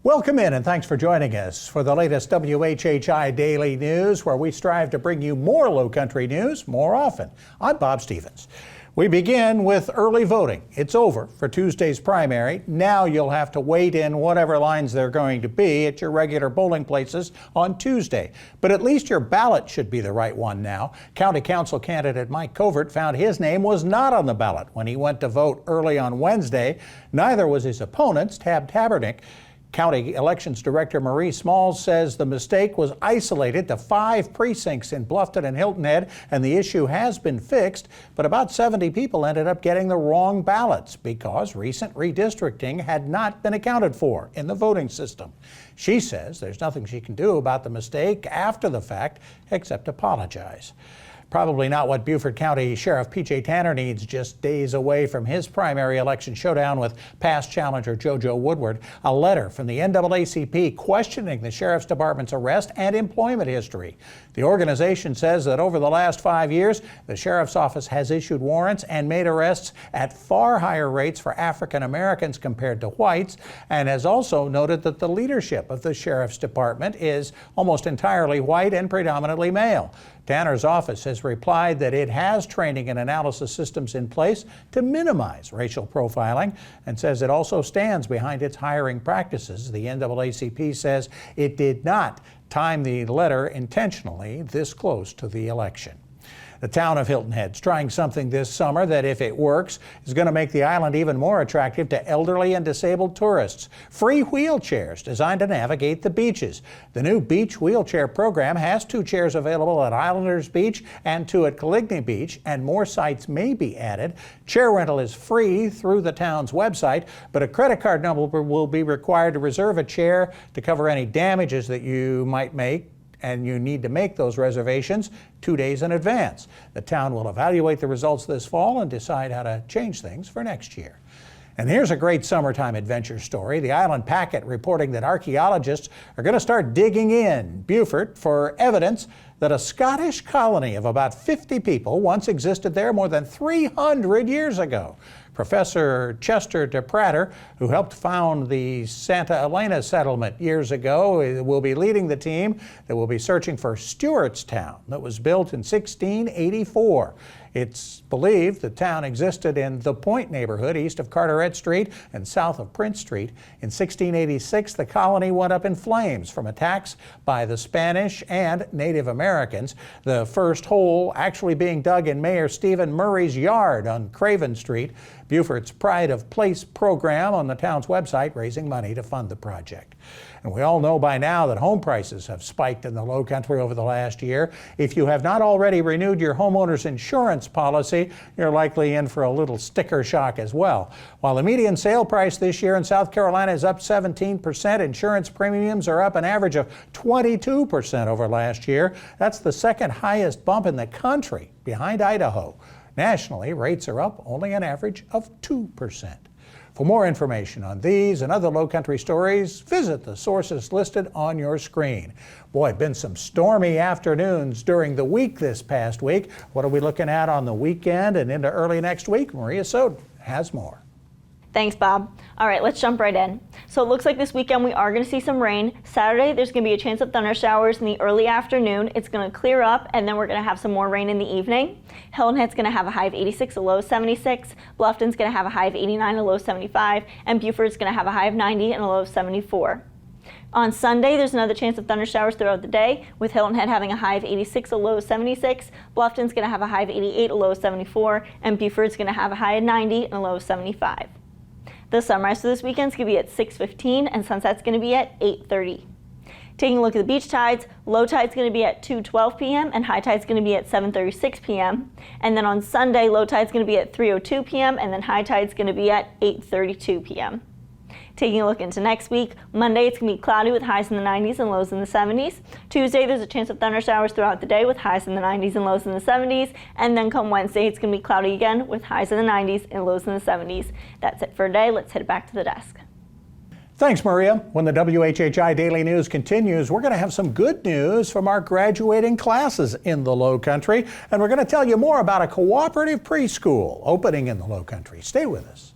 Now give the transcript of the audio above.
Welcome in and thanks for joining us for the latest WHHI Daily News, where we strive to bring you more Lowcountry news more often. I'm Bob Stevens. We begin with early voting. It's over for Tuesday's primary. Now you'll have to wait in whatever lines there are going to be at your regular polling places on Tuesday. But at least your ballot should be the right one now. County Council candidate Mike Covert found his name was not on the ballot when he went to vote early on Wednesday. Neither was his opponent's, Tab Tabernick. County Elections Director Marie Smalls says the mistake was isolated to 5 precincts in Bluffton and Hilton Head, and the issue has been fixed, but about 70 people ended up getting the wrong ballots because recent redistricting had not been accounted for in the voting system. She says there's nothing she can do about the mistake after the fact except apologize. Probably not what Beaufort County Sheriff P.J. Tanner needs just days away from his primary election showdown with past challenger JoJo Woodward. A letter from the NAACP questioning the Sheriff's Department's arrest and employment history. The organization says that over the last 5 years, the Sheriff's Office has issued warrants and made arrests at far higher rates for African Americans compared to whites, and has also noted that the leadership of the Sheriff's Department is almost entirely white and predominantly male. Tanner's office has replied that it has training and analysis systems in place to minimize racial profiling and says it also stands behind its hiring practices. The NAACP says it did not time the letter intentionally this close to the election. The town of Hilton Head's trying something this summer that, if it works, is going to make the island even more attractive to elderly and disabled tourists. Free wheelchairs designed to navigate the beaches. The new beach wheelchair program has 2 chairs available at Islanders Beach and 2 at Coligny Beach, and more sites may be added. Chair rental is free through the town's website, but a credit card number will be required to reserve a chair to cover any damages that you might make, and you need to make those reservations 2 days in advance. The town will evaluate the results this fall and decide how to change things for next year. And here's a great summertime adventure story. The Island Packet reporting that archaeologists are going to start digging in Beaufort for evidence that a Scottish colony of about 50 people once existed there more than 300 years ago. Professor Chester de Prater, who helped found the Santa Elena settlement years ago, will be leading the team that will be searching for Stewarts town that was built in 1684. It's believed the town existed in the Point neighborhood east of Carteret Street and south of Prince Street. In 1686, the colony went up in flames from attacks by the Spanish and Native Americans, the first hole actually being dug in Mayor Stephen Murray's yard on Craven Street. Beaufort's Pride of Place program on the town's website raising money to fund the project. And we all know by now that home prices have spiked in the Lowcountry over the last year. If you have not already renewed your homeowner's insurance policy, you're likely in for a little sticker shock as well. While the median sale price this year in South Carolina is up 17%, insurance premiums are up an average of 22% over last year. That's the second highest bump in the country, behind Idaho. Nationally, rates are up only an average of 2%. For more information on these and other Lowcountry stories, visit the sources listed on your screen. Boy, been some stormy afternoons during the week this past week. What are we looking at on the weekend and into early next week? Maria Soden has more. Thanks, Bob. All right, let's jump right in. So it looks like this weekend we are going to see some rain. Saturday, there's going to be a chance of thunder showers in the early afternoon. It's going to clear up, and then we're going to have some more rain in the evening. Hilton Head's going to have a high of 86, a low of 76. Bluffton's going to have a high of 89, a low of 75. And Beaufort's going to have a high of 90 and a low of 74. On Sunday, there's another chance of thunder showers throughout the day, with Hilton Head having a high of 86, a low of 76. Bluffton's going to have a high of 88, a low of 74. And Beaufort's going to have a high of 90 and a low of 75. The sunrise for this weekend is going to be at 6:15 and sunset's going to be at 8:30. Taking a look at the beach tides, low tide's going to be at 2:12 p.m. and high tide's going to be at 7:36 p.m. And then on Sunday, low tide's going to be at 3:02 p.m. and then high tide's going to be at 8:32 p.m. Taking a look into next week, Monday it's going to be cloudy with highs in the 90s and lows in the 70s. Tuesday there's a chance of thunder showers throughout the day with highs in the 90s and lows in the 70s. And then come Wednesday it's going to be cloudy again with highs in the 90s and lows in the 70s. That's it for today. Let's head back to the desk. Thanks, Maria. When the WHHI Daily News continues, we're going to have some good news from our graduating classes in the Lowcountry, and we're going to tell you more about a cooperative preschool opening in the Lowcountry. Stay with us.